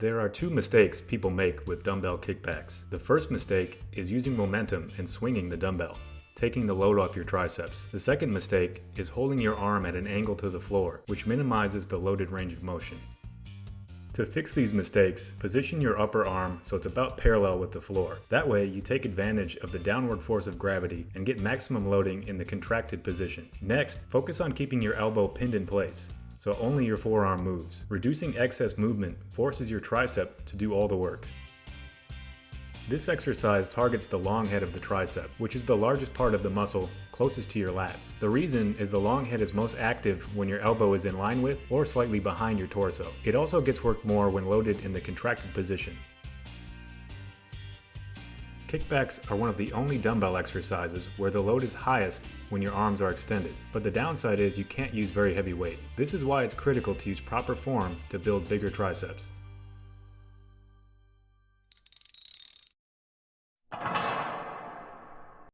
There are two mistakes people make with dumbbell kickbacks. The first mistake is using momentum and swinging the dumbbell, taking the load off your triceps. The second mistake is holding your arm at an angle to the floor, which minimizes the loaded range of motion. To fix these mistakes, position your upper arm so it's about parallel with the floor. That way, you take advantage of the downward force of gravity and get maximum loading in the contracted position. Next, focus on keeping your elbow pinned in place, so only your forearm moves. Reducing excess movement forces your tricep to do all the work. This exercise targets the long head of the tricep, which is the largest part of the muscle closest to your lats. The reason is the long head is most active when your elbow is in line with or slightly behind your torso. It also gets worked more when loaded in the contracted position. Kickbacks are one of the only dumbbell exercises where the load is highest when your arms are extended, but the downside is you can't use very heavy weight. This is why it's critical to use proper form to build bigger triceps.